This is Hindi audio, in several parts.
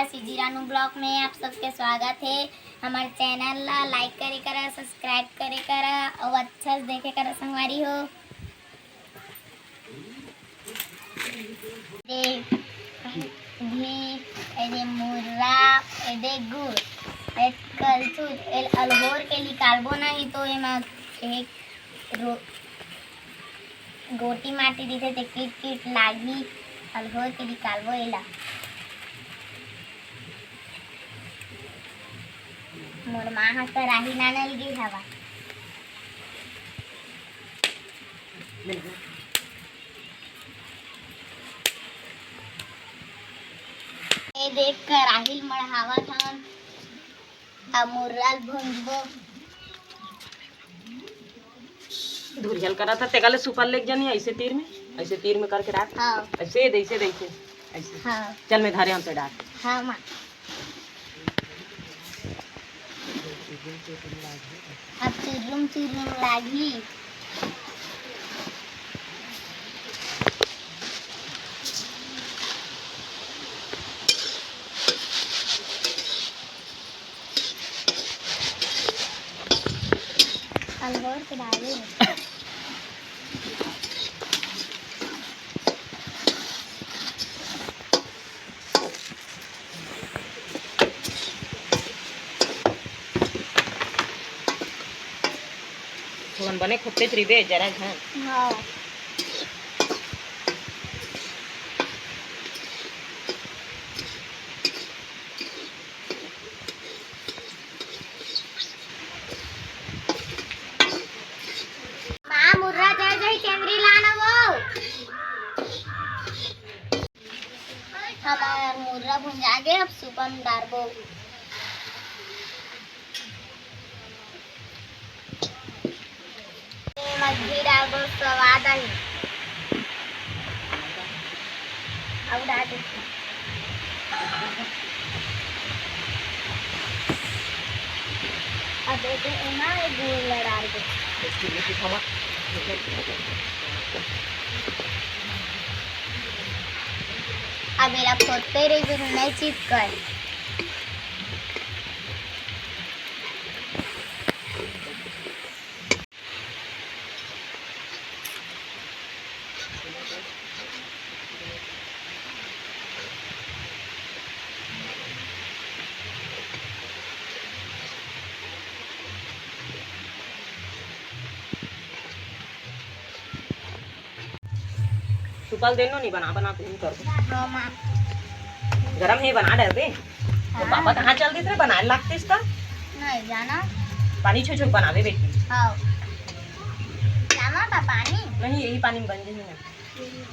सीजीरानू ब्लॉग में आप सबके स्वागत है। हमारे चैनल ला लाइक करे करा, सब्सक्राइब करे करा और अच्छा से देखे करा संगवारी हो। घी मुर्रा गुड़ कलचू अलहोर के निकालबो नहीं तो एमा गोटी माटी दिखे ते कीट कीट लागी अलहोर के निकालबो एला। मोर माँ हा कराही नानल गिर हवा। ए देख कराही मढ़ावा था अब मुर्राल भुंजबो धूल जल करा था तेगाले सुपर लेक जानी ऐसे तीर में करके डाल। हाँ ऐसे ऐसे हाँ चल मैं धारे हम पे डाल। हाँ माँ अब चुरुम लागी। अलगोर के डाले फोन बने खुट्टे त्रिबे जरा घान। हाँ मुर्रा जय केंद्री लाना वो हमारा मुर्रा भुंजा गए। अब सुपर में डालबो घी डालबो स्वाद आई। अब डाल दे अब देते एमा गुड़ लड़ा दे। अब एला खोदते रही फिर नहीं चिपकाए। सुपल देनो नहीं बना तुम कर हाँ माँ गरम है बना डर दे। तो पापा कहाँ चल दी थे बनाए लागते इसका नहीं जाना पानी छो छो बनावे बेटी। हाँ जाना था पानी नहीं यही पानी में बन जाए ना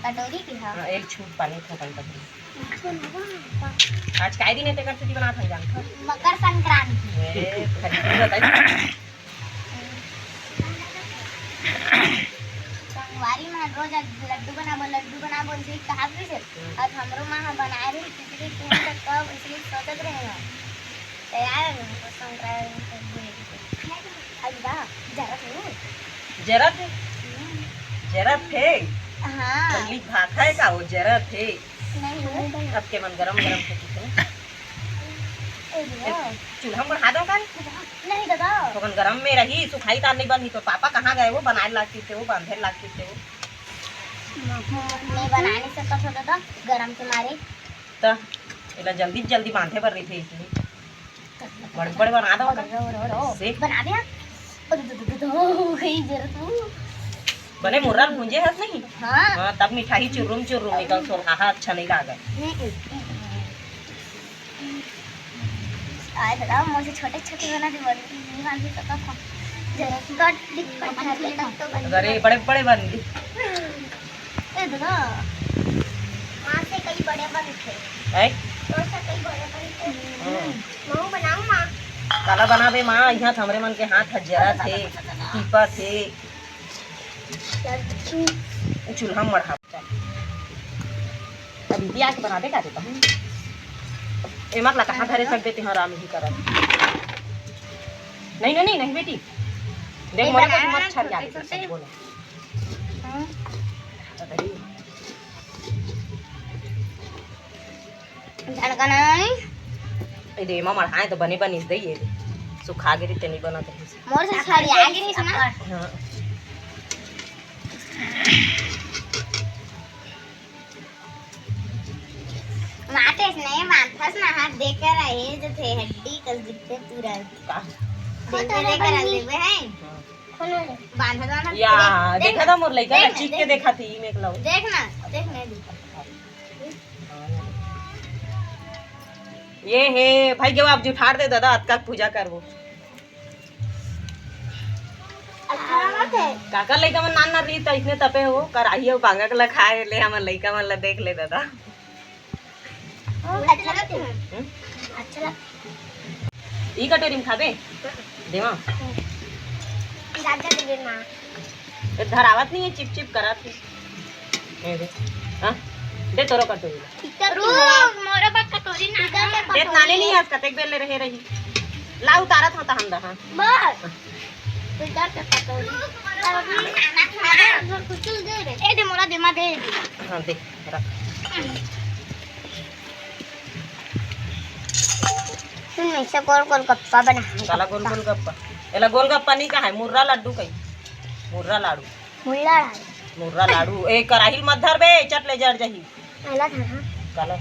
कटोरी की। हाँ एक छूट पानी था आज काय दिन है तेकर से बना था जान मकर संक्रांति संगवारी में रोज लड्डू बनाबो से कहा से आज हमरो माँ बनाए रही खिचड़ी तुम तक कब इसलिए सोचत रहे हैं तैयार है मकर संक्रांति आज बा जरा थे हाँ जल्दी भात है का वो जरा थे नहीं अब के मन गरम थे चूल्हा बढ़ा दो का नहीं दादा तो गरम में रही सुखाई तार नहीं बनी तो पापा कहाँ गए वो बनाए लागती थे वो बांधे लागती थे वो नहीं बना नहीं सकता था दादा गरम के मारे तो इला जल्दी बांधे पर रही थे इसलिए बड़े बना दो सेक बना दिया जरूरत बने मुर्रा भूंजे है नहीं। हाँ तब मिठाई चुर्रुम निकल सोहा अच्छा नहीं लगा। आए दादा मुझे छोटे बना दे अरे बड़े बन गए ए दादा मां से कई बड़े बनते है तो से कई बड़े बनते मैं बनाऊं मां काला बनावे मां यहाँ हमरे मन के हाथ जरा थे टीपा थे चूल्हा मढ़ा अभी दिया के बना दे का देता हूं एमक ला कहां धरे सकते हैं राम ही कर नहीं बेटी देख मोरे को मत छर जा सच बोलो धड़का नहीं ए दे मां मढ़ाए तो बने बनिस दई ये सुखा गिरी तनी बनत है मोर से छड़ी आगे नहीं सुना हां माते नहीं माथस ना हाथ देकर रहे जो थे हड्डी कस दिखते पूरा का देकर देवे हैं बांधा दो ना या देखा था मोर लइका ना चीख के देखा थी में एकला देख नहीं ये है भाई जब आप जुठार दे दादा आज तक पूजा करबो अच्छा मत है काका लइका मन नान ना रही त इतने तपे हो कराही हो बांगा के खाए ले हमर लइका मन ला देख ले दादा अच्छा लगता है अच्छा लगता ई कटोरी में खाबे देवा राजा देवे ना ए धरावत नहीं है चिप चिप करत है ए दे हां दे तोरो कटोरी रुक मोरे पास कटोरी ना दे नाने नहीं आज कतेक बेल ले रहे रही ला उतारत होता हम दा हां बस इधर पे कटोरी खाना खा कुछ दे रे ए दे मोरा दे मा दे हां दे रख सुन मैं से गोल गप्पा बना काला गोल गोल गप्पा एला गोल गप्पा नहीं का है मुर्रा लड्डू कई मुर्रा लाडू मुल्ला मुर्रा लाडू ए कराही मत धर बे चट ले जड़ जही आला था काला